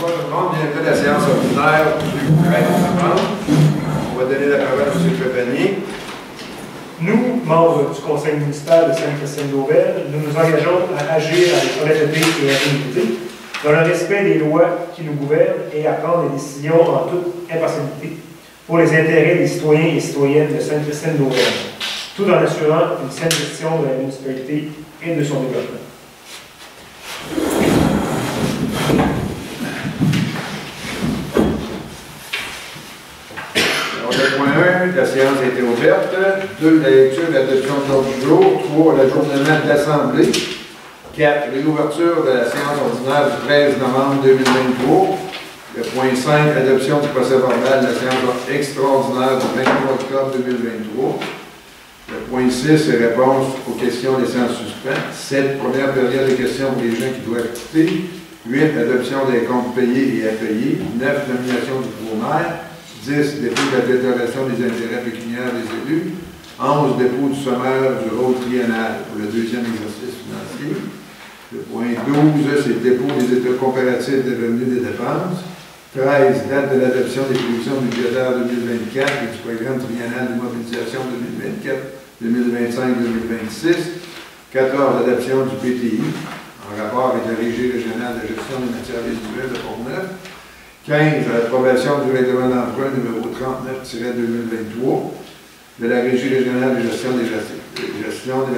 Bonsoir tout le monde, bienvenue à la séance ordinaire du 13 novembre. On va donner la parole à M. Trépanier. Nous, membres du Conseil municipal de Sainte-Christine-d'Auvergne, nous nous engageons à agir avec honnêteté et intégrité, dans le respect des lois qui nous gouvernent et à prendre des décisions en toute impartialité pour les intérêts des citoyens et citoyennes de Sainte-Christine-d'Auvergne, tout en assurant une saine gestion de la municipalité et de son développement. Le point 1, la séance a été ouverte. 2, la lecture et l'adoption de l'ordre du jour. 3, l'ajournement de l'Assemblée. 4, réouverture de la séance ordinaire du 13 novembre 2023. Le point 5, adoption du procès-verbal de la séance extraordinaire du 23 octobre 2023. Le point 6, réponse aux questions laissées en suspens. 7, première période de questions pour les gens qui doivent quitter. 8, adoption des comptes payés et à payer. 9, nomination du pro-maire. 10, dépôt de la déclaration des intérêts pécuniaires des élus. 11, dépôt du sommaire du rôle triennal pour le deuxième exercice financier. Le point 12, c'est le dépôt des états comparatifs des revenus et des dépenses. 13, date de l'adoption des prévisions budgétaires 2024 et du programme triennal de mobilisation 2024-2025-2026. 14, l'adoption du PTI en rapport avec la Régie régionale de gestion des matières résiduelles de Portneuf. 15, l'approbation du règlement d'emprunt numéro 39-2023 de la Régie régionale de gestion des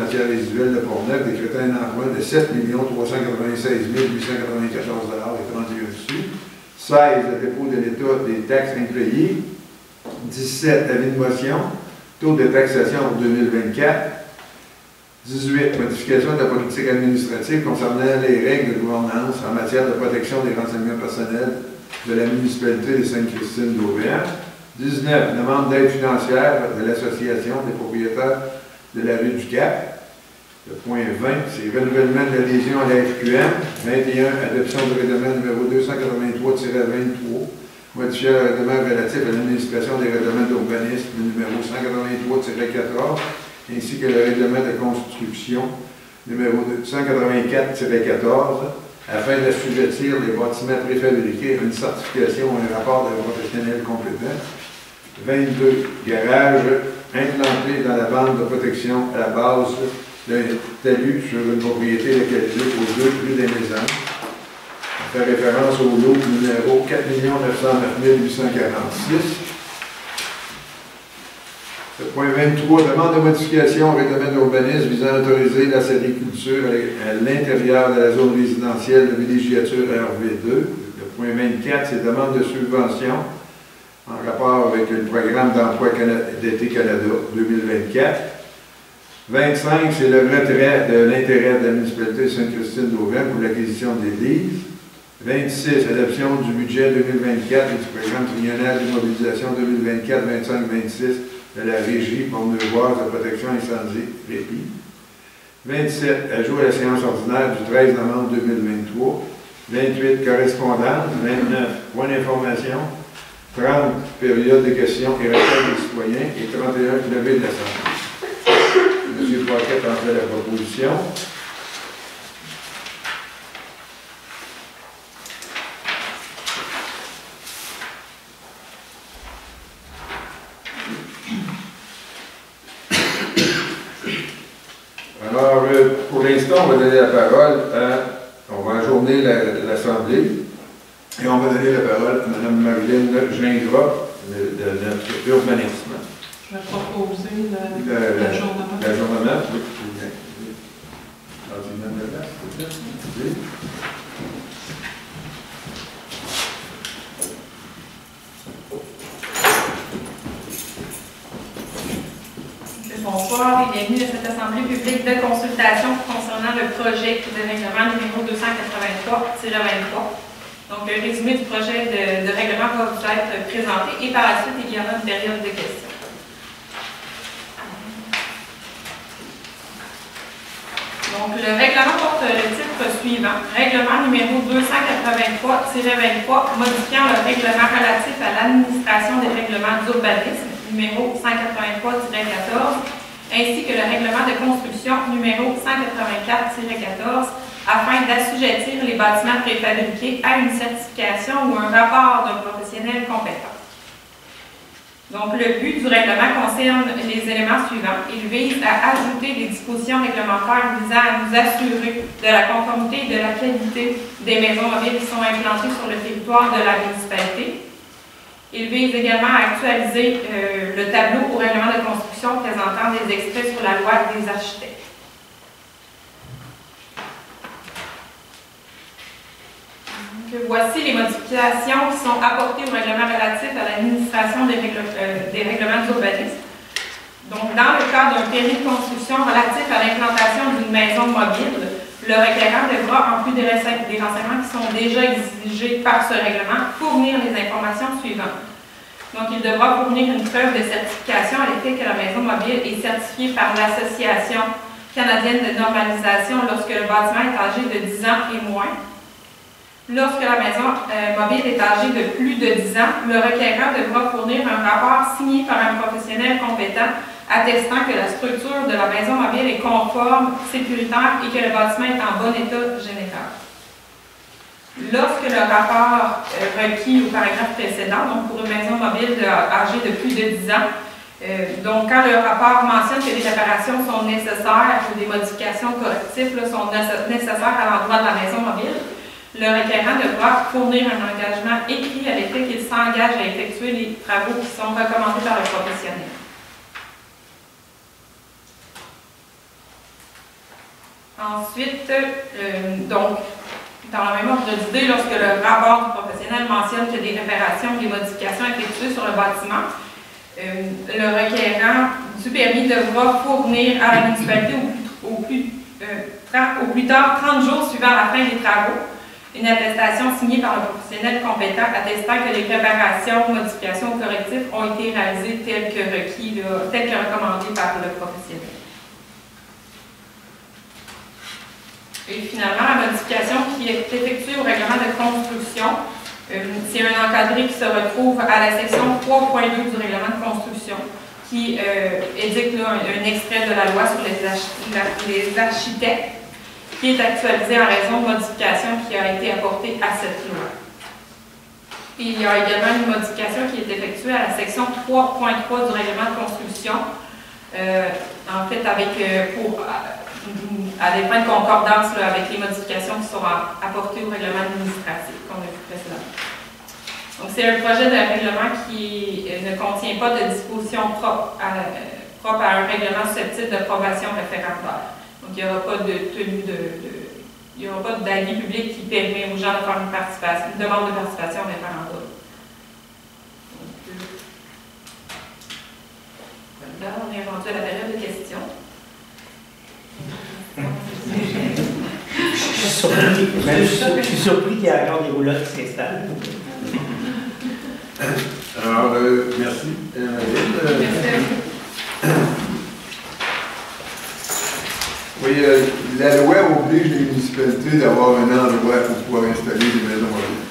matières résiduelles de Portneuf, décrétant un emprunt de 7 396 894 $ et 31 sous. 16, le dépôt de l'État des taxes impayées. 17, avis de motion, taux de taxation pour 2024. 18, modification de la politique administrative concernant les règles de gouvernance en matière de protection des renseignements personnels de la municipalité de Sainte-Christine-d'Auvergne. 19, demande d'aide financière de l'Association des propriétaires de la rue du Cap. Le point 20, c'est renouvellement de l'adhésion à la FQM. 21, adoption du règlement numéro 283-23, modifier le règlement relatif à l'administration des règlements d'urbanisme numéro 183-14, ainsi que le règlement de construction numéro 184-14, afin d'assujettir les bâtiments préfabriqués à une certification ou un rapport de professionnel compétent. 22, garage implanté dans la bande de protection à la base d'un talus sur une propriété localisée aux 2 rue des Maisons. On fait référence au lot numéro 4 909 846. Le point 23, demande de modification au règlement d'urbanisme visant à autoriser la sériculture à l'intérieur de la zone résidentielle de villégiature RV2. Le point 24, c'est demande de subvention en rapport avec le programme d'emploi d'été Canada 2024. 25, c'est le retrait de l'intérêt de la municipalité de Sainte-Christine-d'Auvergne pour l'acquisition d'églises. 26, adoption du budget 2024 et du programme triennal de mobilisation 2024-25-26 de la Régie portneuvoise de protection incendie répit. 27, ajout à la séance ordinaire du 13 novembre 2023. 28, correspondance. 29, point d'information. 30, période de questions et réponses des citoyens. Et 31, levée de l'Assemblée. M. Pocket en fait la proposition. Alors, pour l'instant, on va donner la parole on va ajourner l'Assemblée et on va donner la parole à Mme Marilyn Gingras de notre urbanisme. Je vais proposer l'ajournement. L'ajournement, oui. Bonsoir et bienvenue à cette assemblée publique de consultation concernant le projet de règlement numéro 283-23. Donc, le résumé du projet de règlement va vous être présenté et par la suite, il y aura une période de questions. Donc, le règlement porte le titre suivant. Règlement numéro 283-23, modifiant le règlement relatif à l'administration des règlements d'urbanisme numéro 183-14, ainsi que le règlement de construction numéro 184-14 afin d'assujettir les bâtiments préfabriqués à une certification ou un rapport d'un professionnel compétent. Donc, le but du règlement concerne les éléments suivants. Il vise à ajouter des dispositions réglementaires visant à nous assurer de la conformité et de la qualité des maisons mobiles qui sont implantées sur le territoire de la municipalité. Il vise également à actualiser le tableau au règlement de construction présentant des extraits sur la loi des architectes. Voici les modifications qui sont apportées au règlement relatif à l'administration des règlements d'urbanisme. Donc, dans le cadre d'un permis de construction relatif à l'implantation d'une maison mobile, le requérant devra, en plus des renseignements qui sont déjà exigés par ce règlement, fournir les informations suivantes. Donc, il devra fournir une preuve de certification à l'effet que la maison mobile est certifiée par l'Association canadienne de normalisation lorsque le bâtiment est âgé de 10 ans et moins. Lorsque la maison mobile est âgée de plus de 10 ans, le requérant devra fournir un rapport signé par un professionnel compétent attestant que la structure de la maison mobile est conforme, sécuritaire et que le bâtiment est en bon état général. Lorsque le rapport requis au paragraphe précédent, donc pour une maison mobile âgée de plus de 10 ans, donc quand le rapport mentionne que des réparations sont nécessaires ou des modifications correctives sont nécessaires à l'endroit de la maison mobile, le requérant devra fournir un engagement écrit à l'effet qu'il s'engage à effectuer les travaux qui sont recommandés par le professionnel. Ensuite, donc, dans le même ordre d'idée, lorsque le rapport du professionnel mentionne que des réparations ou des modifications effectuées sur le bâtiment, le requérant du permis devra fournir à la municipalité au plus tard 30 jours suivant la fin des travaux une attestation signée par le professionnel compétent attestant que les préparations, modifications ou correctifs ont été réalisés tels que requis, tels que recommandés par le professionnel. Et finalement, la modification qui est effectuée au règlement de construction, c'est un encadré qui se retrouve à la section 3.2 du règlement de construction qui édicte un extrait de la loi sur les architectes qui est actualisé en raison de modifications qui a été apportée à cette loi. Et il y a également une modification qui est effectuée à la section 3.3 du règlement de construction, en fait à des fins de concordance avec les modifications qui sont apportées au règlement administratif qu'on a vu précédemment. Donc c'est un projet de règlement qui ne contient pas de dispositions propres à un règlement susceptible d'approbation référendaire. Donc, il n'y aura pas il n'y aura pas d'avis public qui permet aux gens de faire une demande de participation référendaire. Là, on est rendu à la période de questions. Je suis surpris qu'il y ait encore des roulottes qui s'installent. Alors, merci. Oui, la loi oblige les municipalités d'avoir un endroit pour pouvoir installer des maisons mobiles.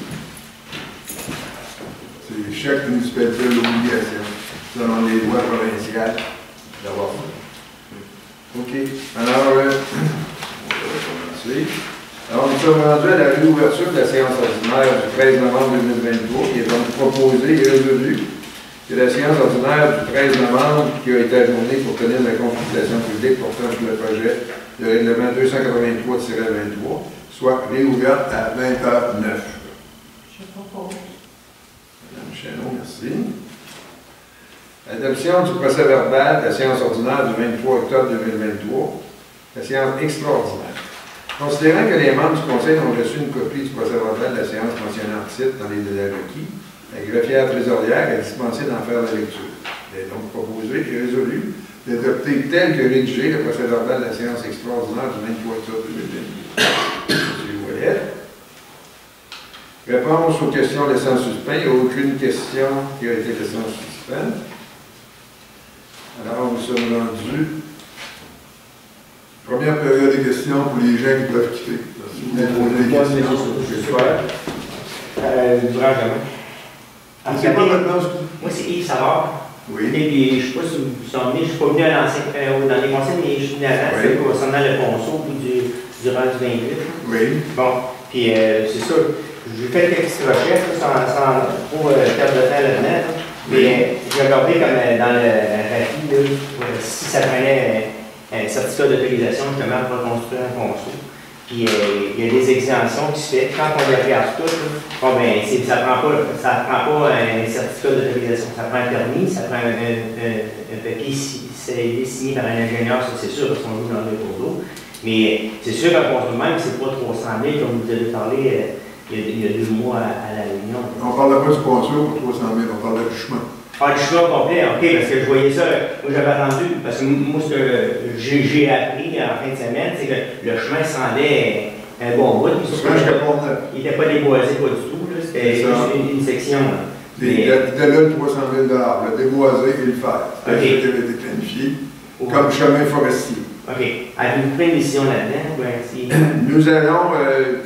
Chaque municipalité a l'obligation, selon les lois provinciales, d'avoir ça. OK. Alors, on va commencer. Alors, nous sommes rendus à la réouverture de la séance ordinaire du 13 novembre 2023, qui est donc proposée et résolue que la séance ordinaire du 13 novembre, qui a été ajournée pour tenir la consultation publique portant sur le projet de règlement 283-23, soit réouverte à 20h09. Je propose. Madame Chéneau, merci. Adoption du procès-verbal de la séance ordinaire du 23 octobre 2023, la séance extraordinaire. Considérant que les membres du Conseil ont reçu une copie du procès-verbal de la séance mentionnée en titre dans les délais requis, la greffière trésorière est dispensée d'en faire la lecture. Il est donc proposé et résolu d'adopter tel que rédigé le procès-verbal de la séance extraordinaire du 23 octobre 2023. M. Ouellet. Réponse aux questions laissées en suspens. Il n'y a aucune question qui a été laissée en suspens. Alors, nous sommes rendus. Première période de questions pour les gens qui peuvent quitter. Si vous voulez poser des questions, je vais faire. Durant jamais. C'est pas votre nom? Moi, c'est Yves Savard. Oui. Et puis, je ne sais pas si vous vous souvenez, je ne suis pas venu à dans les conseils, mais je suis venu avant, Oui. c'est concernant le ponceau durant du 28. Oui. Bon, puis c'est ça. J'ai fait quelques recherches sans trop perdre de temps là-dedans. Là. Mais j'ai regardé comme dans le RAFI, si ça prenait un certificat d'autorisation justement pour construire un ponceau. Puis il y a des exemptions qui se font. Quand on regarde tout, bon, ben, ça ne prend pas un certificat d'autorisation. Ça prend un permis, ça prend un papier signé par un ingénieur, ça c'est sûr, parce qu'on joue dans le cours d'eau. Mais c'est sûr qu'un ponceau même, c'est pas 300 000, comme vous avez parlé il y a 2 mois à la Réunion. On ne parle pas du ponceau pour 300 000, on parle du chemin. Ah, du chemin complet, ok, parce que je voyais ça, moi j'avais attendu, parce que moi ce que j'ai appris en fin de semaine, c'est que le chemin semblait un bon bout. Il n'était pas déboisé, pas du tout, c'était juste une section. C'était là le 300 000 $, le déboiser et le faire. C'était ce qui avait été planifié comme chemin forestier. Ok. Avez-vous pris une décision là-dedans? Nous allons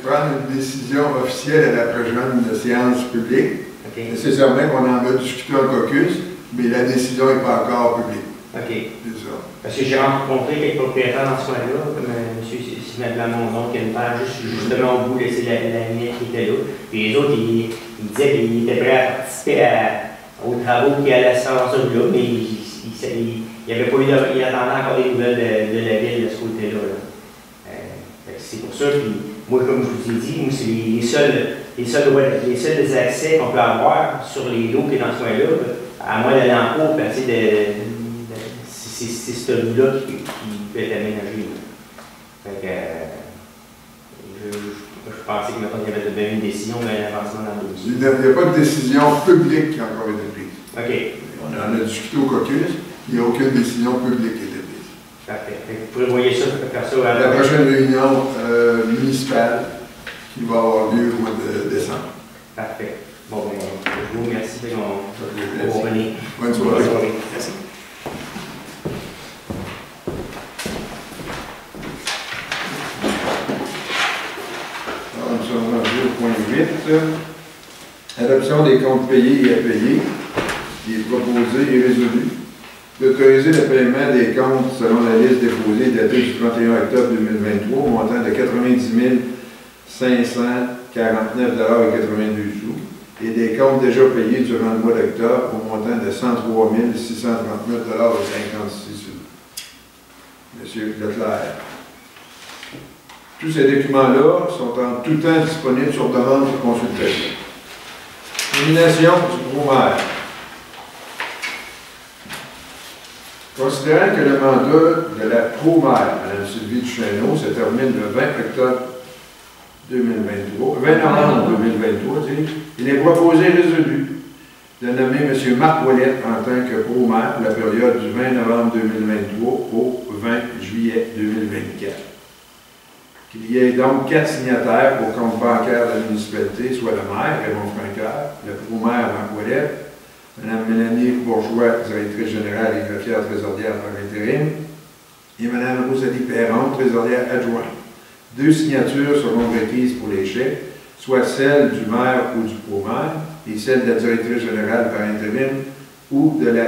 prendre une décision officielle à la prochaine séance publique. Okay. Nécessairement qu'on en a discuté en caucus, mais la décision n'est pas encore publique. OK. C'est ça. Parce que j'ai rencontré quelques propriétaires dans ce coin-là, comme M. Simon Blamondon, qui a une terre juste justement au bout, laisser la lignette qui était là. Puis les autres, ils disaient qu'ils étaient prêts à participer aux travaux qui allaient se faire en celui-là, mais il n'y avait pas eu il attendait encore des nouvelles de la ville de ce côté-là. C'est pour ça, puis moi, comme je vous ai dit, moi, c'est les seuls accès qu'on peut avoir sur les lots qui est dans ce coin-là, à moins d'aller en cours, c'est ce rue-là qui peut être aménagé. Fait que, je pensais qu'il y avait une décision d'un avancement dans le dossier. Il n'y a pas de décision publique qui a encore été prise. OK. On en a discuté au caucus, il n'y a aucune décision publique qui a été prise. Parfait. Vous prévoyez ça, faire ça à la prochaine réunion municipale qui va avoir lieu au mois de décembre. Parfait. Bon, ben, je vous remercie. On va revenir. Bonne soirée. Merci. Alors, nous sommes rendus au point 8. Adoption des comptes payés et à payer. Il est proposé et résolu d'autoriser le paiement des comptes selon la liste déposée datée du 31 octobre 2023 au montant de 90 549,82 $, et des comptes déjà payés durant le mois d'octobre au montant de 103 639,56 $. Monsieur Leclerc. Tous ces documents-là sont en tout temps disponibles sur demande de consultation. Nomination du gros-maire. Considérant que le mandat de la pro-maire, Mme Sylvie Duchesneau, se termine le 20 novembre 2023, il est proposé résolu de nommer M. Marc Ouellette en tant que pro-maire pour la période du 20 novembre 2023 au 20 juillet 2024. Qu'il y ait donc 4 signataires au compte bancaire de la municipalité, soit le maire, Raymond Francaire, le pro-maire, Marc Ouellette, Mme Mélanie Bourgeois, directrice générale et greffière trésorière par intérim, et Mme Rosalie Perron, trésorière adjointe. 2 signatures seront requises pour les chèques, soit celle du maire ou du pro-maire, et celle de la directrice générale par intérim ou de la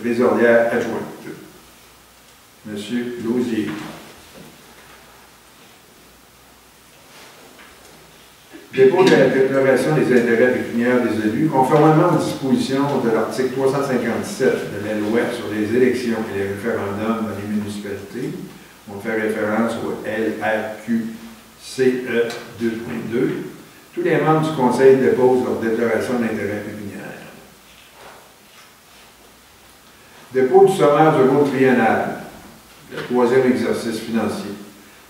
trésorière adjointe. Monsieur Lausier. Dépôt de la déclaration des intérêts pécuniaires des élus, conformément aux dispositions de l'article 357 de la loi sur les élections et les référendums dans les municipalités. On fait référence au LRQCE 2.2. Tous les membres du Conseil déposent leur déclaration d'intérêt pécuniaire. Dépôt du sommaire du rôle triennal, le 3e exercice financier.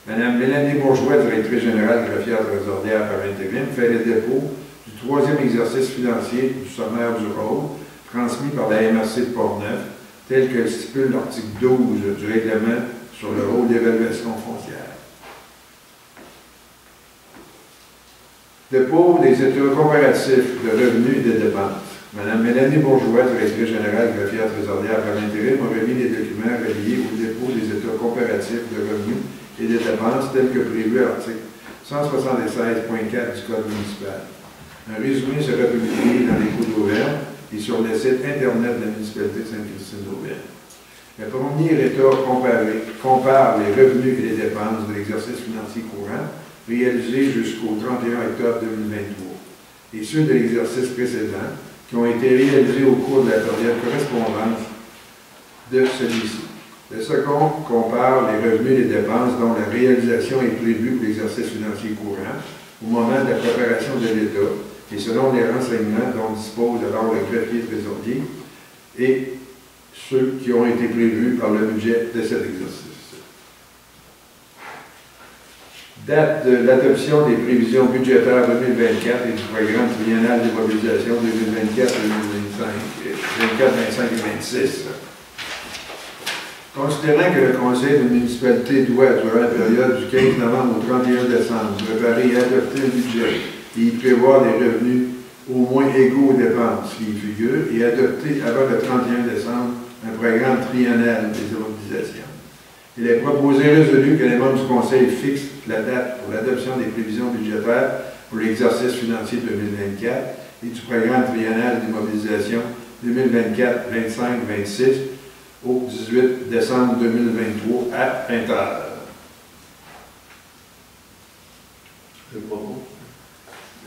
Mme Mélanie Bourgeois, directrice générale greffière trésorière par intérim, fait le dépôt du 3e exercice financier du sommaire du rôle, transmis par la MRC de Portneuf, tel que stipule l'article 12 du règlement sur le rôle d'évaluation foncière. Dépôt des états comparatifs de revenus et de dépenses. Mme Mélanie Bourgeois, directrice générale greffière trésorière par intérim, a remis les documents reliés au dépôt des états comparatifs de revenus et des dépenses tels que prévu à l'article 176.4 du Code municipal. Un résumé sera publié dans les cours d'Auvergne et sur le site Internet de la municipalité de Sainte-Christine-d'Auvergne. Le premier état compare les revenus et les dépenses de l'exercice financier courant réalisés jusqu'au 31 octobre 2023 et ceux de l'exercice précédent qui ont été réalisés au cours de la période correspondante de celui-ci. Le second compare les revenus et les dépenses dont la réalisation est prévue pour l'exercice financier courant au moment de la préparation de l'État et selon les renseignements dont dispose alors le greffier trésorier et ceux qui ont été prévus par le budget de cet exercice. Date de l'adoption des prévisions budgétaires 2024 et du programme triennal de mobilisation 2024, 25 et 26. Considérant que le conseil de municipalité doit, durant la période du 15 novembre au 31 décembre, préparer et adopter un budget et y prévoir des revenus au moins égaux aux dépenses qui y figurent et adopter avant le 31 décembre un programme triennal des mobilisations. Il est proposé résolu que les membres du Conseil fixent la date pour l'adoption des prévisions budgétaires pour l'exercice financier 2024 et du programme triennal des mobilisations 2024, 25, 26 au 18 décembre 2023 à 20h. Je propose.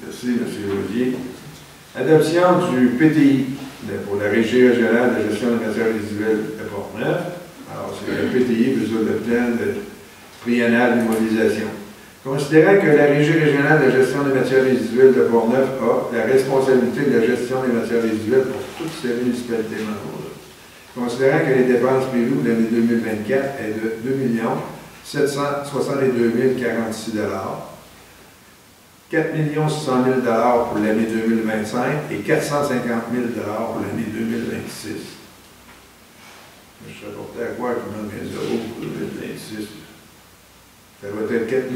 Merci, M. Rosier. Adoption du PTI pour la Régie régionale de gestion des matières résiduelles de Portneuf. Alors, c'est le PTI, besoin de plan de triennal d'immobilisation. Considérant que la Régie régionale de gestion des matières résiduelles de Portneuf a la responsabilité de la gestion des matières résiduelles pour toutes ces municipalités membres. Considérant que les dépenses prévues pour l'année 2024 est de 2 762 046 $, 4 600 000 $ pour l'année 2025 et 450 000 $ pour l'année 2026. Je serais porté à croire qu'on a 15 € pour 2026. Ça doit être 4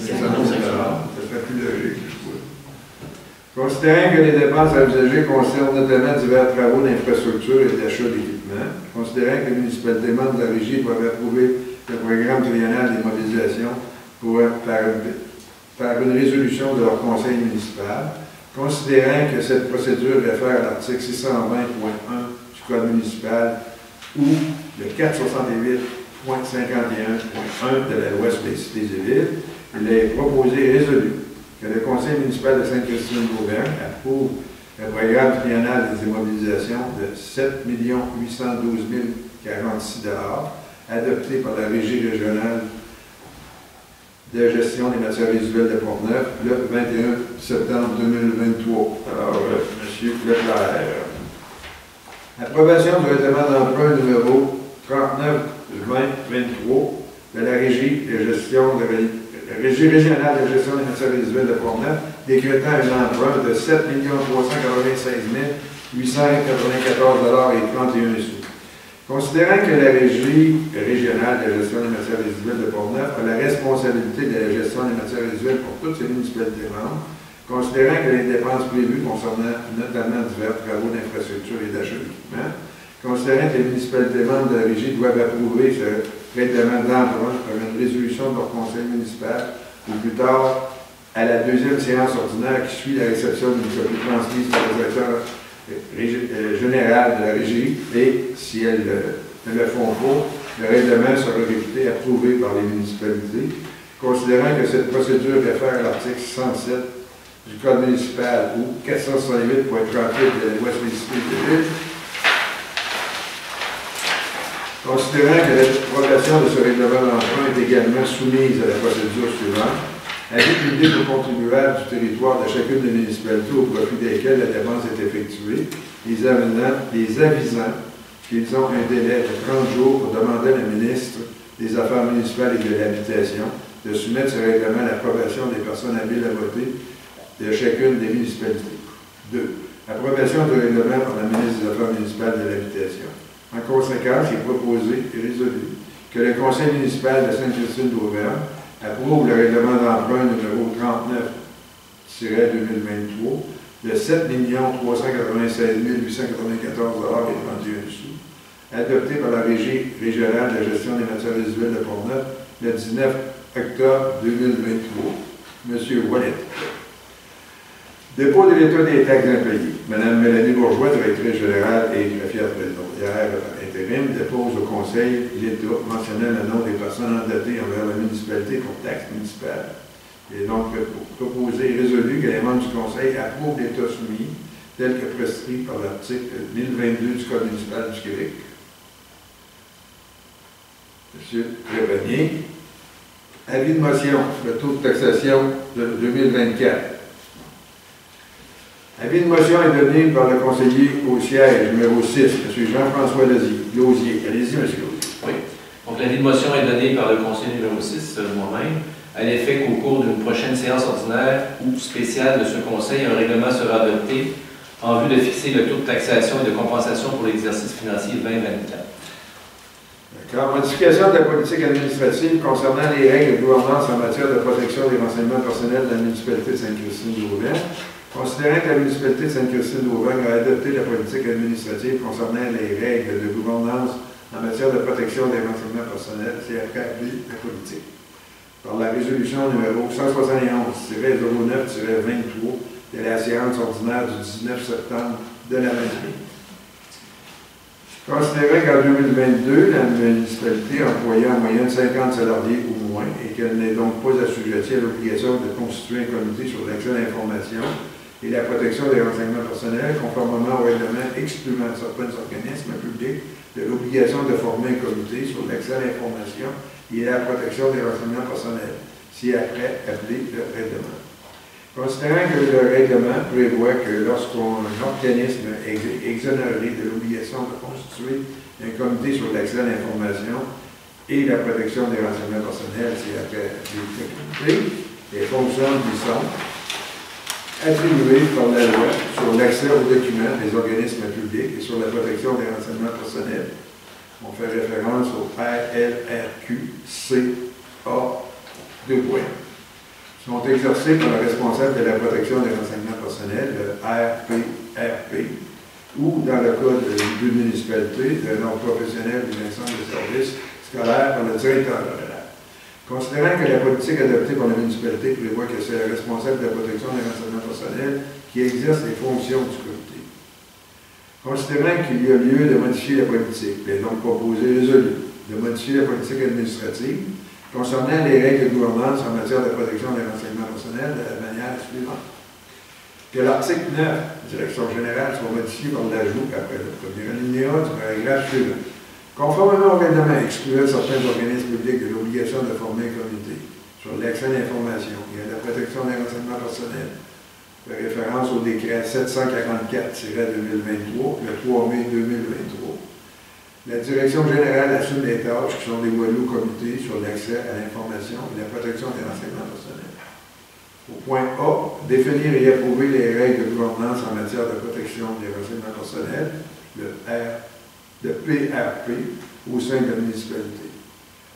500 000 $. Ça serait plus logique, je crois. Considérant que les dépenses envisagées concernent notamment divers travaux d'infrastructure et d'achat d'équipements, considérant que les municipalités membres de la Régie doivent approuver le programme triennal des mobilisations par une résolution de leur conseil municipal, considérant que cette procédure réfère à l'article 620.1 du Code municipal ou le 468.51.1 de la loi sur les cités et villes, il est proposé et résolu que le conseil municipal de Sainte-Christine-d'Auvergne approuve le programme triennal des immobilisations de 7 812 046 $, adopté par la Régie régionale de gestion des matières résiduelles de Portneuf le 21 septembre 2023. Alors, M. Leclerc. Approbation du règlement d'emprunt numéro 39-20-23 de la Régie régionale de gestion des matières résiduelles de Portneuf, décrétant un emprunt de 7 396 894 $ et 31 sous. Considérant que la Régie régionale de gestion des matières résiduelles de Portneuf a la responsabilité de la gestion des matières résiduelles pour toutes ses municipalités membres, considérant que les dépenses prévues concernant notamment divers travaux d'infrastructure et d'achat d'équipement, considérant que les municipalités membres de la Régie doivent approuver ce règlement d'emprunt par une résolution de leur conseil municipal ou plus tard à la deuxième séance ordinaire qui suit la réception d'une copie transmise par le directeur général de la Régie et, si elles ne le font pas, le règlement sera réputé approuvé par les municipalités, considérant que cette procédure réfère à l'article 607 du Code municipal ou 468.38 de la loi sur les cités et villes, considérant que l'approbation de ce règlement d'emprunt est également soumise à la procédure suivante, avis public aux contribuables du territoire de chacune des municipalités au profit desquelles la dépense est effectuée, les avisant qu'ils ont un délai de 30 jours pour demander à la ministre des Affaires municipales et de l'Habitation de soumettre ce règlement à l'approbation des personnes habiles à voter de chacune des municipalités. 2. Approbation du règlement par la ministre des Affaires municipales et de l'Habitation. En conséquence, il est proposé et résolu que le conseil municipal de Sainte-Christine-d'Auvergne approuve le règlement d'emprunt numéro 39-2023 de 7 396 894 $ et 31 sous, adopté par la Régie régionale de gestion des matières résiduelles de Portneuf le 19 octobre 2023. M. Wallet. Dépôt de l'état des taxes impayées. Mme Mélanie Bourgeois, directrice générale et greffière présidentielle par intérim, dépose au Conseil l'État mentionnant le nom des personnes endettées envers la municipalité pour taxes municipales. Il est donc proposé et résolu que les membres du Conseil approuvent l'état soumis tel que prescrit par l'article 1022 du Code municipal du Québec. M. Prévenier. Avis de motion sur le taux de taxation de 2024. Avis de motion est donné par le conseiller au siège numéro 6, M. Jean-François Lausier. Allez-y, M. Lausier. Oui. Donc, l'avis de motion est donné par le conseiller numéro 6, moi-même, à l'effet qu'au cours d'une prochaine séance ordinaire ou spéciale de ce conseil, un règlement sera adopté en vue de fixer le taux de taxation et de compensation pour l'exercice financier 2024. D'accord. Modification de la politique administrative concernant les règles de gouvernance en matière de protection des renseignements personnels de la municipalité de Sainte-Christine-d'Auvergne. Considérant que la municipalité de Sainte-Christine-d'Auvergne a adopté la politique administrative concernant les règles de gouvernance en matière de protection des renseignements personnels, c'est accompli la politique. Par la résolution numéro 171-09-23 de la séance ordinaire du 19 septembre de la même année. Considérant qu'en 2022, la municipalité employait en moyenne 50 salariés ou moins et qu'elle n'est donc pas assujettie à l'obligation de constituer un comité sur l'accès à l'information et la protection des renseignements personnels, conformément au règlement excluant certains organismes publics de l'obligation de former un comité sur l'accès à l'information et la protection des renseignements personnels, si après appelé le règlement. Considérant que le règlement prévoit que lorsqu'un organisme est exonéré de l'obligation de constituer un comité sur l'accès à l'information et la protection des renseignements personnels, c'est après le comité, les fonctions qui sont attribuées par la loi sur l'accès aux documents des organismes publics et sur la protection des renseignements personnels. On fait référence au RLRQ-CA2. Sont exercés par le responsable de la protection des renseignements personnels, le RPRP, ou dans le cas d'une municipalité, d'un ordre professionnel ou d'un centre de services scolaires par le directeur général. Considérant que la politique adoptée par la municipalité prévoit que c'est le responsable de la protection des renseignements personnels qui exerce les fonctions du comité. Considérant qu'il y a lieu de modifier la politique, il est donc proposé résolu de modifier la politique administrative concernant les règles de gouvernance en matière de protection des renseignements personnels de la manière suivante. Que l'article 9, direction générale, soit modifié par l'ajout, après le premier alinéa du paragraphe suivant. Conformément au règlement excluant certains organismes publics de l'obligation de former un comité sur l'accès à l'information et à la protection des renseignements personnels, de référence au décret 744-2023, le 3 mai 2023. La direction générale assume les tâches qui sont dévoilées au comité sur l'accès à l'information et la protection des renseignements personnels. Au point A, définir et approuver les règles de gouvernance en matière de protection des renseignements personnels, le PRP, au sein de la municipalité.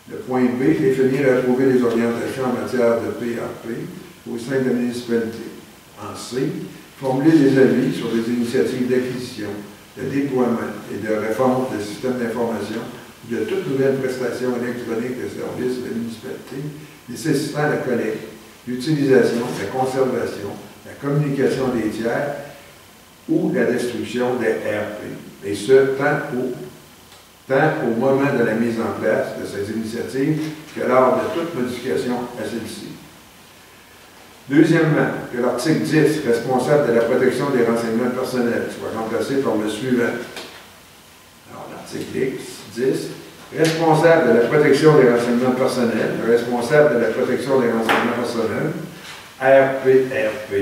Le point B, définir et approuver les orientations en matière de PRP au sein de la municipalité. En C, formuler des avis sur des initiatives d'acquisition, de déploiement et de réforme des systèmes d'information de toute nouvelle prestation électronique de services de la municipalité nécessitant la collecte, l'utilisation, la conservation, la communication des tiers ou la destruction des RP. Et ce, tant au moment de la mise en place de ces initiatives que lors de toute modification à celle-ci. Deuxièmement, que l'article 10, responsable de la protection des renseignements personnels, soit remplacé par le suivant. Alors, l'article X, 10, responsable de la protection des renseignements personnels, le responsable de la protection des renseignements personnels, RPRP,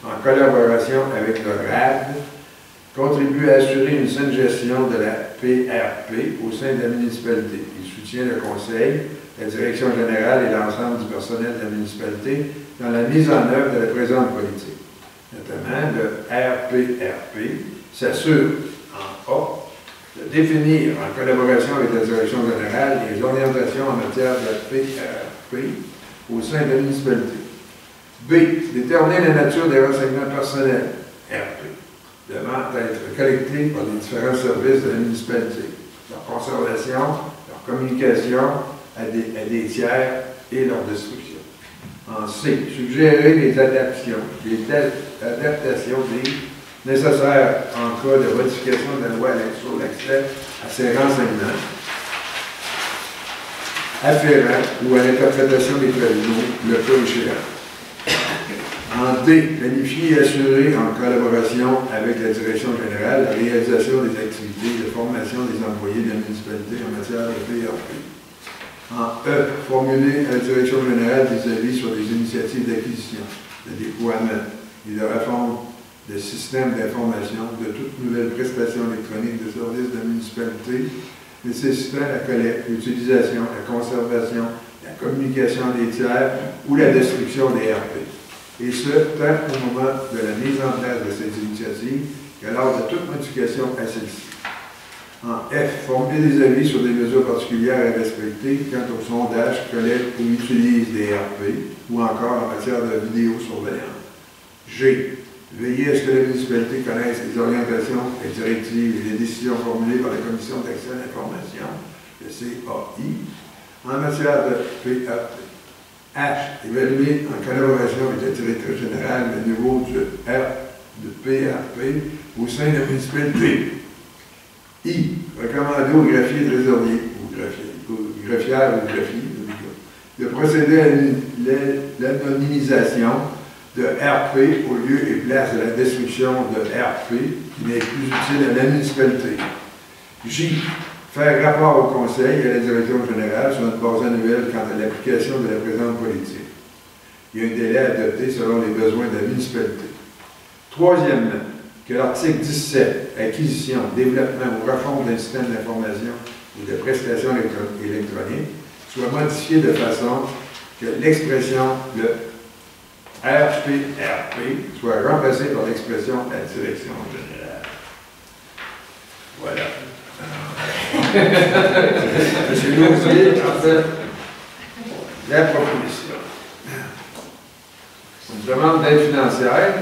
en collaboration avec le RAD, contribue à assurer une saine gestion de la PRP au sein de la municipalité. Il soutient le conseil, la direction générale et l'ensemble du personnel de la municipalité dans la mise en œuvre de la présente politique. Notamment, le RPRP s'assure, en A, de définir, en collaboration avec la direction générale, les orientations en matière de PRP au sein de la municipalité. B, déterminer la nature des renseignements personnels, RP, devant être collectés par les différents services de la municipalité, leur conservation, leur communication à des tiers et leur destruction. En C, suggérer les adaptations nécessaires en cas de modification de la loi sur l'accès à ces renseignements afférents ou à l'interprétation des tribunaux, le cas échéant. En D, planifier et assurer en collaboration avec la direction générale la réalisation des activités de formation des employés de la municipalité en matière de PRP. En E, formuler à la direction générale des avis sur des initiatives d'acquisition, de déploiement et de réforme des systèmes d'information de toute nouvelle prestation électronique de services de la municipalité nécessitant la collecte, l'utilisation, la conservation, la communication des tiers ou la destruction des RP. Et ce, tant au moment de la mise en place de ces initiatives que lors de toute modification à celle-ci. En F, formuler des avis sur des mesures particulières à respecter quant au sondage, collecte ou utilise des RP, ou encore en matière de vidéosurveillance. G, veiller à ce que la municipalité connaisse les orientations, les directives et les décisions formulées par la Commission d'accès à l'information, le CAI, en matière de PRP. H, évaluer en collaboration avec la directrice générale le niveau de PRP au sein de la municipalité. I, recommander aux greffiers et trésoriers, aux greffières ou greffiers, de procéder à l'anonymisation de RP au lieu et place de la destruction de RP qui n'est plus utile à la municipalité. J, faire rapport au Conseil et à la Direction générale sur une base annuelle quant à l'application de la présente politique. Il y a un délai à adopter selon les besoins de la municipalité. Troisièmement, que l'article 17, acquisition, développement ou refonte d'un système d'information ou de prestations électroniques, soit modifié de façon que l'expression le RPRP soit remplacée par l'expression la Direction générale. Voilà. Monsieur Lausier, en fait, la proposition. Une demande d'aide financière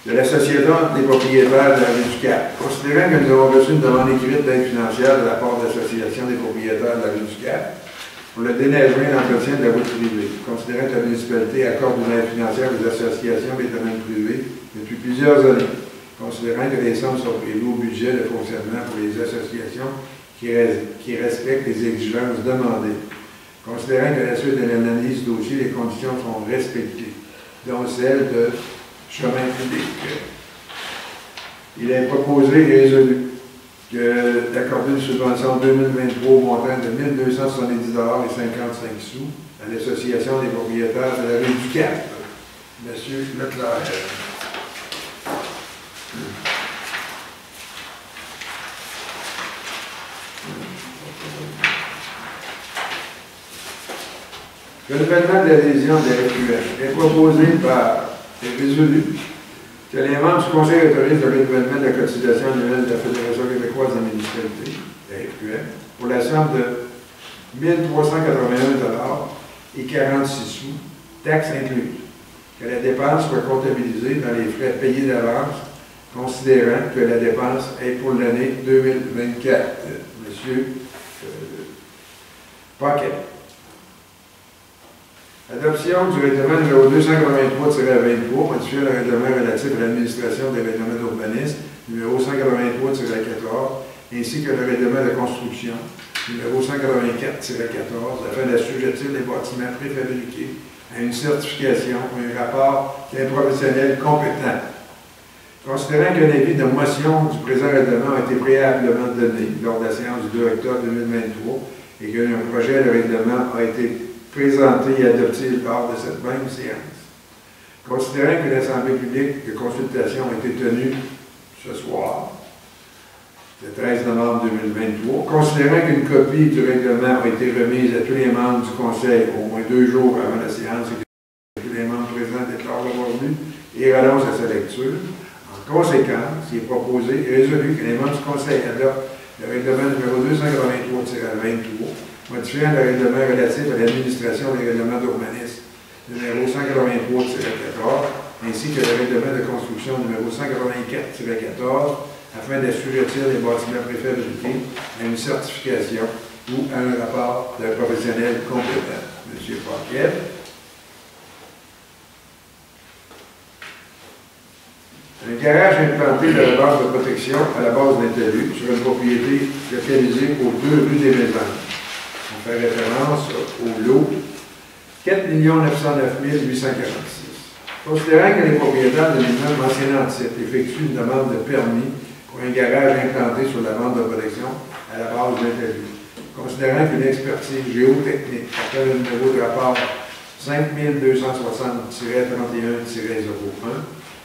de l'Association des propriétaires de la rue du Cap. Considérant que nous avons reçu une demande écrite d'aide financière de la part de l'Association des propriétaires de la rue du Cap pour le déneigement et l'entretien de la route privée, considérant que la municipalité accorde une aide financière aux associations des domaines privés depuis plusieurs années, considérant que les sommes sont prévues au budget de fonctionnement pour les associations qui respectent les exigences demandées, considérant que à la suite de l'analyse du dossier, les conditions sont respectées, dont celle de chemin public. Il est proposé et résolu d'accorder une subvention 2023 au montant de 1 270,55 $ à l'Association des propriétaires de la rue du Cap. Monsieur Leclerc. Le renouvellement de l'adhésion de la RQM est proposé par et résolu que les membres du Conseil autorisent le renouvellement de la cotisation annuelle de la Fédération québécoise des municipalités, la RQM, pour la somme de 1 381 et 46 sous, taxes incluses. Que la dépense soit comptabilisée dans les frais payés d'avance, considérant que la dépense est pour l'année 2024. Monsieur Paquet. Adoption du règlement numéro 283-23, modifiant le règlement relatif à l'administration des règlements d'urbanisme numéro 183-14, ainsi que le règlement de construction numéro 184-14, afin d'assujettir les bâtiments préfabriqués à une certification ou un rapport d'un professionnel compétent. Considérant qu'un avis de motion du présent règlement a été préalablement donné lors de la séance du 2 octobre 2023 et qu'un projet de règlement a été présenté et adopté lors de cette même séance. Considérant que l'Assemblée publique de consultation a été tenue ce soir, le 13 novembre 2023, considérant qu'une copie du règlement a été remise à tous les membres du Conseil au moins 2 jours avant la séance et que tous les membres présents déclarent l'avoir lu et renoncent à sa lecture, en conséquence, il est proposé et résolu que les membres du Conseil adoptent le règlement numéro 283-23, modifiant le règlement relatif à l'administration des règlements d'urbanisme numéro 183-14, ainsi que le règlement de construction numéro 184-14, afin d'assujettir les bâtiments préfabriqués à une certification ou à un rapport d'un professionnel compétent. M. Paquet. Un garage implanté de la base de protection à la base d'Intellu sur une propriété localisée aux 2 rues des Mésanges. On fait référence au lot 4 909 846. Considérant que les propriétaires de l'immeuble mentionné en titre effectuent une demande de permis pour un garage implanté sur la bande de protection à la base d'Intellu, considérant qu'une expertise géotechnique appelle le numéro de rapport 5260-31-01,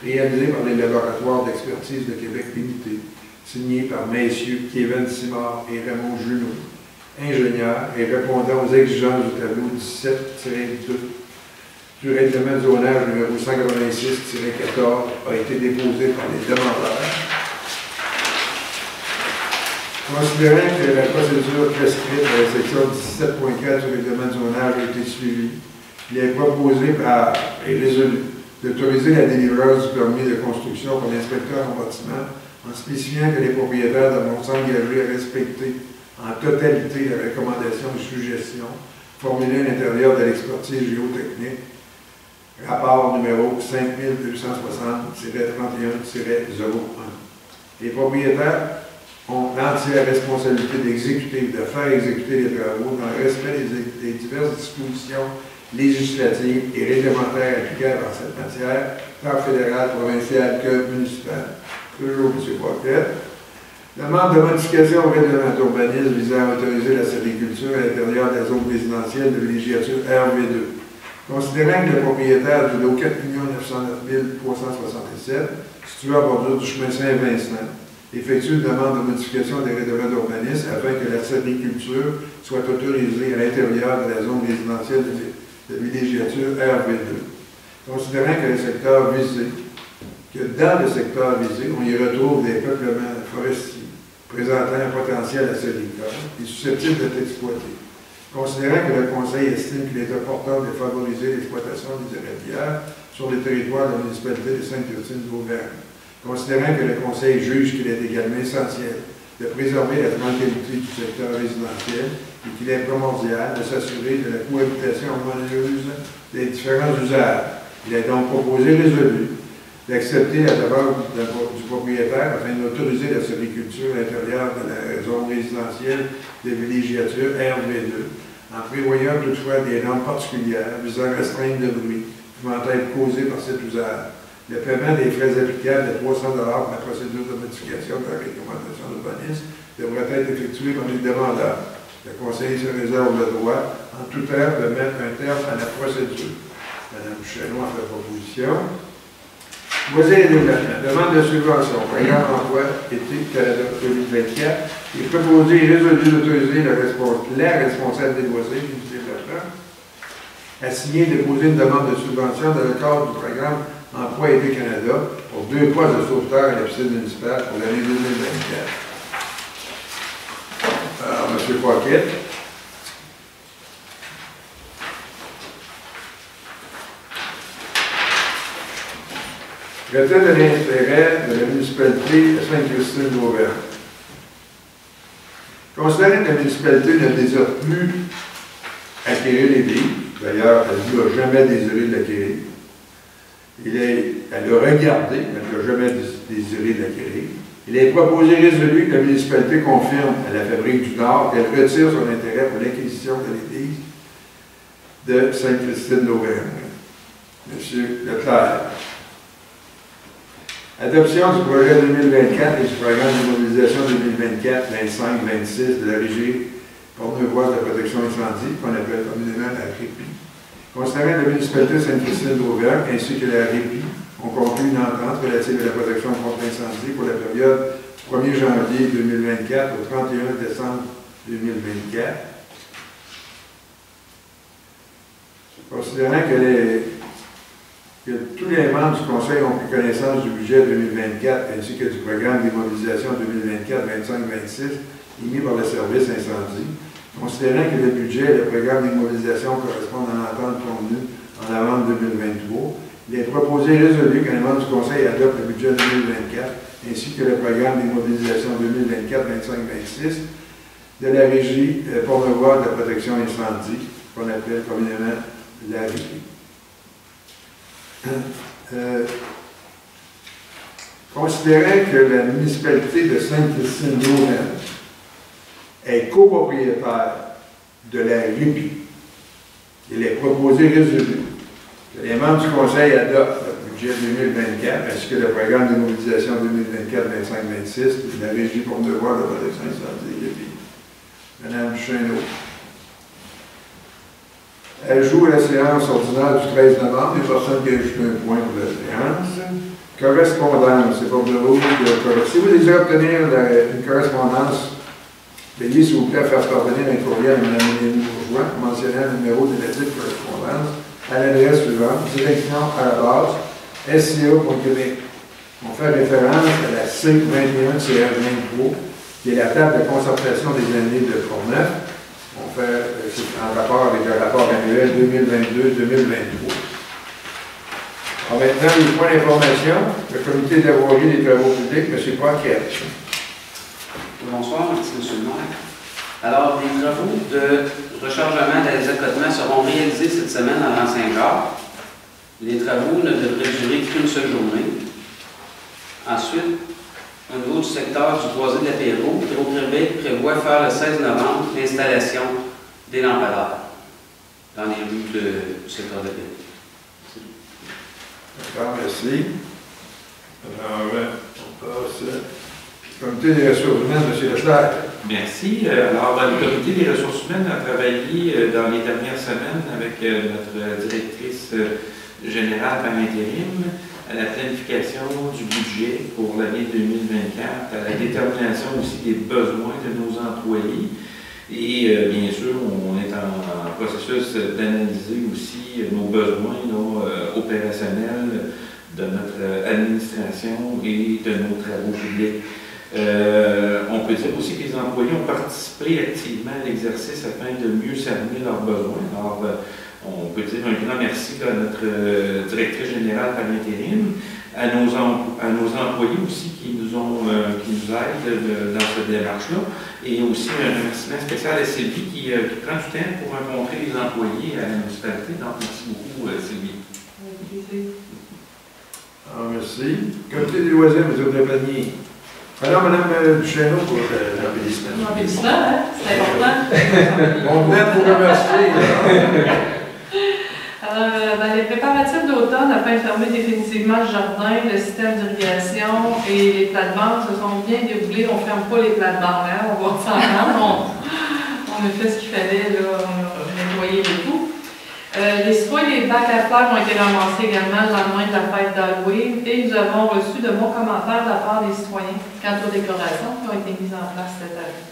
réalisé par les laboratoires d'expertise de Québec Limité, signé par messieurs Kevin Simard et Raymond Junot, ingénieurs et répondant aux exigences du tableau 17-2 du règlement de zonage numéro 186-14 a été déposé par les demandeurs. Considérant que la procédure prescrite à la section 17.4 du règlement de zonage a été suivie, il est proposé et résolu d'autoriser la délivrance du permis de construction pour l'inspecteur en bâtiment en spécifiant que les propriétaires devront s'engager à respecter en totalité les recommandations de suggestion formulées à l'intérieur de l'expertise géotechnique, rapport numéro 5260-31-01. Les propriétaires ont l'entière responsabilité d'exécuter, de faire exécuter les travaux dans le respect des diverses dispositions législatives et réglementaires applicables en cette matière, tant fédérale, provinciale que municipale. Toujours M. Pocket. Demande de modification au règlement d'urbanisme visant à autoriser la sériculture à l'intérieur de la zone résidentielle de villégiature RV2. Considérant que le propriétaire du lot 4 909 367, situé à bordure du chemin Saint-Vincent, effectue une demande de modification des règlements d'urbanisme afin que la sériculture soit autorisée à l'intérieur de la zone résidentielle de villégiature RV2. Considérant que dans le secteur visé, on y retrouve des peuplements forestiers présentant un potentiel acéricole et susceptibles d'être exploités. Considérant que le Conseil estime qu'il est important de favoriser l'exploitation des érablières sur le territoire de la municipalité de Sainte-Christine d'Auvergne. Considérant que le Conseil juge qu'il est également essentiel de préserver la tranquillité du secteur résidentiel et qu'il est primordial de s'assurer de la cohabitation harmonieuse des différents usages. Il est donc proposé résolu d'accepter la demande du propriétaire afin d'autoriser la sériculture à l'intérieur de la zone résidentielle de villégiature RV2, en prévoyant toutefois des normes particulières visant à restreindre le bruit pouvant être causé par cet usage. Le paiement des frais applicables de 300 $ pour la procédure de modification de la recommandation d'urbanisme devrait être effectué par les demandeurs. Le Conseil se réserve le droit, en tout temps, de mettre un terme à la procédure. Mme Chenot a fait proposition. Voici les développements. Demande de subvention. Programme emploi été Canada 2024. Il est proposé et résolu d'autoriser la responsable des loisirs du développement à signer et déposer une demande de subvention dans le cadre du programme Emploi été Canada pour 2 postes de sauveteur à la piscine municipale pour l'année 2024. Alors, M. Pocket. Retrait de l'intérêt de la municipalité de Sainte-Christine d'Auvergne. Considérant que la municipalité ne désire plus acquérir les billes, d'ailleurs, elle n'a jamais désiré de l'acquérir. Elle a regardé, mais elle n'a jamais désiré de l'acquérir. Il est proposé résolu que la municipalité confirme à la Fabrique du Nord qu'elle retire son intérêt pour l'acquisition de l'église de Sainte-Christine d'Auvergne. M. Leclerc. Adoption du projet 2024 et du programme de mobilisation 2024-25-26 de la Régie porte-voix de la protection incendie, qu'on appelle communément la RIPI. Considérant que la municipalité de Sainte-Christine d'Auvergne ainsi que la RIPI ont conclu une entente relative à la protection contre l'incendie pour la période du 1er janvier 2024 au 31 décembre 2024. Considérant que tous les membres du Conseil ont pris connaissance du budget 2024 ainsi que du programme d'immobilisation 2024-25-26 émis par le service incendie, considérant que le budget et le programme d'immobilisation correspondent à l'entente convenue en novembre 2023, il est proposé et résolu que les membres du Conseil adoptent le budget 2024 ainsi que le programme d'immobilisation 2024-25-26 de la Régie porte-voix de la protection incendie qu'on appelle communément la répit. Considérant que la municipalité de Sainte-Christine-d'Auvergne est copropriétaire de la répit, il est proposé résolu que les membres du Conseil adoptent le budget 2024 ainsi que le programme de mobilisation 2024-25-26 de la Régie pour le devoir de protection incendie et répit. Madame Duchesneau. Ajout à la séance ordinaire du 13 novembre, les personnes qui ont ajouté un point pour la séance. Correspondance, c'est pour le rouge de. Si vous désirez obtenir une correspondance, veuillez s'il vous plaît faire parvenir un courriel à Mme Mélanie Bourgeois mentionnant le numéro de la dite correspondance à l'adresse suivante, direction@sca.québec. On fait référence à la C21-23, qui est la table de concertation des années de Courneuve. On fait en rapport avec le rapport annuel 2022-2023. Alors maintenant, les points d'information, le comité de la voirie des travaux publics, M. Paquette. Bonsoir, merci M. le maire. Alors, les travaux de rechargement des accotements seront réalisés cette semaine à Saint-Jacques. Les travaux ne devraient durer qu'une seule journée. Ensuite, au niveau du secteur du boisé de l'apéro, Hydro-Québec prévoit faire le 16 novembre l'installation des lampadaires dans les rues du secteur de l'apéro. D'accord, merci. Alors, on passe. Comité des ressources humaines, M. Leclerc. Merci. Alors, le comité des ressources humaines a travaillé dans les dernières semaines avec notre directrice générale par intérim à la planification du budget pour l'année 2024, à la détermination aussi des besoins de nos employés. Et bien sûr, on est en processus d'analyser aussi nos besoins opérationnels de notre administration et de nos travaux publics. On peut dire aussi que les employés ont participé activement à l'exercice afin de mieux cerner leurs besoins. Alors, on peut dire un grand merci à notre directrice générale par intérim, à nos employés aussi qui nous aident dans cette démarche-là, et aussi un remerciement spécial à Sylvie qui prend du temps pour rencontrer les employés à la municipalité. Donc, merci beaucoup, Sylvie. Avec plaisir. Ah, merci. Comité des loisirs, M. Dépanier. Alors, Mme Duchesneau pour l'embellissement. L'embellissement, hein? C'est important. On venait de vous remercier. Les préparatifs d'automne afin de fermer définitivement le jardin, le système d'irrigation et les plates-bandes se sont bien déroulés. On ne ferme pas les plates-bandes, hein? On va s'entendre. On a fait ce qu'il fallait, là. On a nettoyé le tout. Les citoyens et les bacs à fleurs ont été ramassés également le lendemain de la fête d'Halloween et nous avons reçu de bons commentaires de la part des citoyens quant aux décorations qui ont été mises en place cette année.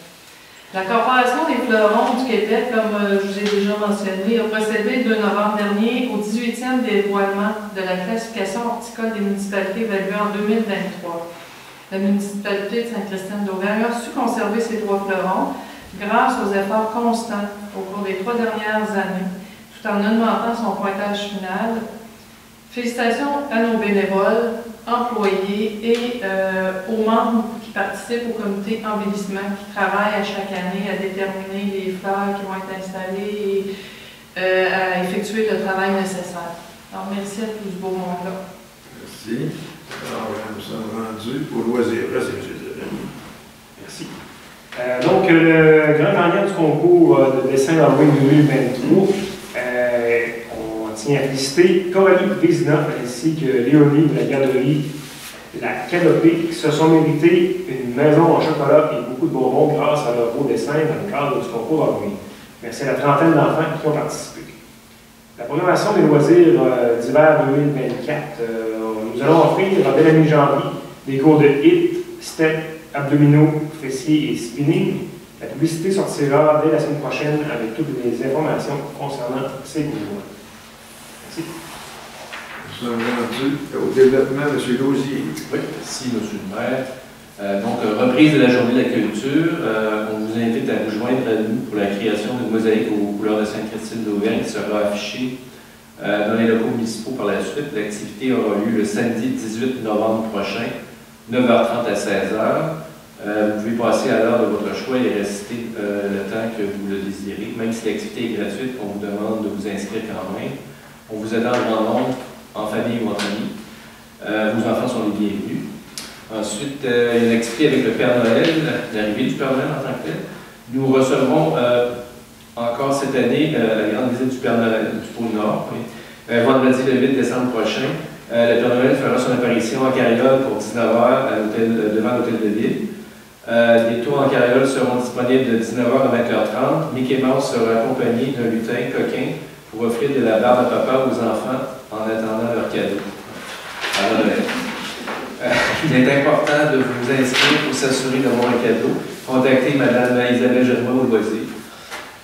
La Corporation des fleurons du Québec, comme je vous ai déjà mentionné, a procédé le 2 novembre dernier au 18e dévoilement de la classification horticole des municipalités évaluée en 2023. La municipalité de Sainte-Christine-d'Auvergne a su conserver ses 3 fleurons grâce aux efforts constants au cours des 3 dernières années, tout en augmentant son pointage final. Félicitations à nos bénévoles, employés et aux membres qui participent au comité embellissement, qui travaillent à chaque année à déterminer les fleurs qui vont être installées et à effectuer le travail nécessaire. Alors, merci à tout ce beau monde-là. Merci. Alors, nous sommes rendus au loisir. Merci, M. Dépanier. Merci. Donc, le grand gagnant du concours de dessin d'Halloween 2023, on tient à féliciter Coralie Vézina ainsi que Léonie de la galerie La Canopée qui se sont mérité une maison en chocolat et beaucoup de bonbons grâce à leur beau dessin dans le cadre du concours d'Halloween. Merci à la trentaine d'enfants qui ont participé. La programmation des loisirs d'hiver 2024, nous allons offrir dès la mi-janvier des cours de HIIT, step, abdominaux, fessiers et spinning. La publicité sortira dès la semaine prochaine avec toutes les informations concernant ces cours. Merci. Nous sommes rendus au développement, M. Lausier. Oui, merci, M. le maire. Donc, reprise de la journée de la culture. On vous invite à vous joindre à nous pour la création d'une mosaïque aux couleurs de Sainte-Christine-d'Auvergne qui sera affichée dans les locaux municipaux par la suite. L'activité aura lieu le samedi 18 novembre prochain, 9h30 à 16h. Vous pouvez passer à l'heure de votre choix et rester le temps que vous le désirez. Même si l'activité est gratuite, on vous demande de vous inscrire quand même. On vous attend en grand nombre, en famille ou entre amis. Vos enfants sont les bienvenus. Ensuite, une activité avec le Père Noël, l'arrivée du Père Noël en tant que tel. Nous recevrons encore cette année la grande visite du Père Noël du Pôle Nord. Oui. Vendredi le 8 décembre prochain, le Père Noël fera son apparition en carriole pour 19h devant l'hôtel de ville. Les tours en carriole seront disponibles de 19h à 20h30. Mickey Mouse sera accompagné d'un lutin coquin pour offrir de la barbe à papa aux enfants en attendant leur cadeau. Alors, il est important de vous inscrire pour s'assurer d'avoir un cadeau. Contactez Mme Isabelle Genois au loisir.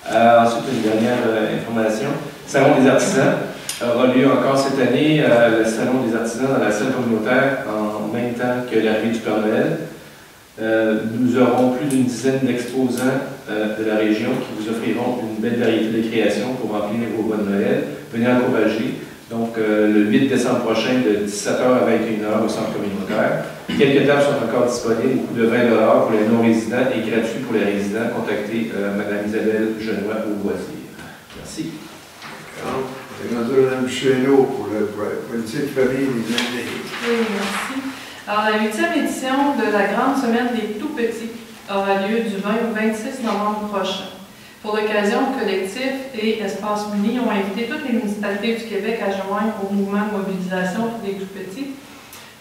Ensuite, une dernière information. Le Salon des artisans aura lieu encore cette année, le Salon des artisans dans la salle communautaire en même temps que l'arrivée du Père Noël. Nous aurons plus d'une dizaine d'exposants de la région qui vous offriront une belle variété de créations pour remplir vos bonnes Noël. Venez encourager. Donc, le 8 décembre prochain, de 17h à 21h au centre communautaire. Quelques tables sont encore disponibles au coût de 20$ pour les non-résidents et gratuits pour les résidents. Contactez Mme Isabelle Genois au loisir. Merci. C'est Mme Chéneau pour le politique famille des Indiens. Oui, merci. Alors, la 8e édition de la Grande Semaine des Tout-Petits aura lieu du 20 au 26 novembre prochain. Pour l'occasion, le collectif et Espace Uni ont invité toutes les municipalités du Québec à joindre au mouvement de mobilisation pour les tout-petits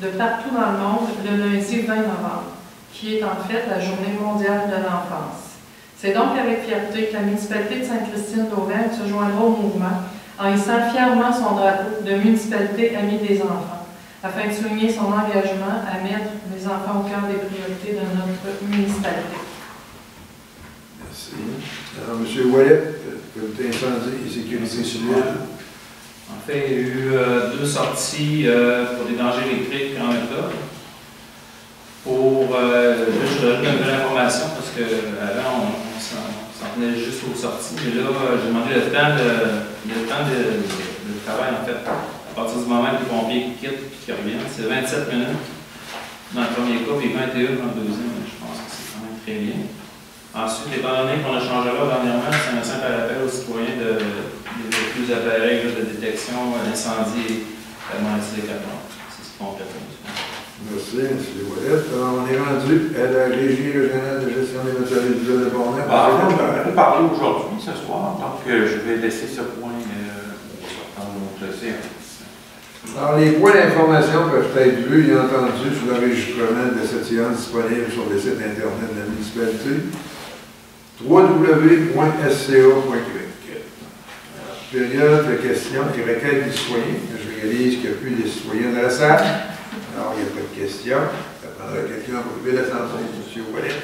de partout dans le monde le lundi 20 novembre, qui est en fait la Journée mondiale de l'enfance. C'est donc avec fierté que la municipalité de Sainte-Christine d'Auvergne se joindra au mouvement en hissant fièrement son drapeau de municipalité amie des enfants, afin de souligner son engagement à mettre les enfants au cœur des priorités de notre municipalité. Merci. Alors, M. Ouellet, comité incendie et sécurité civile. En fait, il y a eu 2 sorties pour des dangers électriques en méthode. Je donne une nouvelle information parce qu'avant, on s'en tenait juste aux sorties. Mais là, j'ai demandé le temps de travail, en fait. À partir du moment que les pompiers quittent et qu'ils reviennent, c'est 27 minutes dans le premier cas et 21 dans le deuxième. Je pense que c'est quand même très bien. Ensuite, étant donné qu'on a changé là dernièrement, c'est un simple appel aux citoyens de développer des appareils de détection d'incendie à moitié des 14. C'est ce qu'on fait. Merci, M. Ouellet. Alors, on est rendu à la Régie régionale de gestion des matériels de Portneuf. Je vais parler aujourd'hui, ce soir, donc je vais laisser ce point dans notre séance. Alors, les points d'information peuvent être vus et entendus sur l'enregistrement de cette séance disponible sur le site Internet de la municipalité. www.sca.québec. Période de questions et requêtes des citoyens. Je réalise qu'il n'y a plus de citoyens dans la salle. Alors, il n'y a pas de questions. Ça prendra quelqu'un pour lever l'assemblée, M. Ouellet.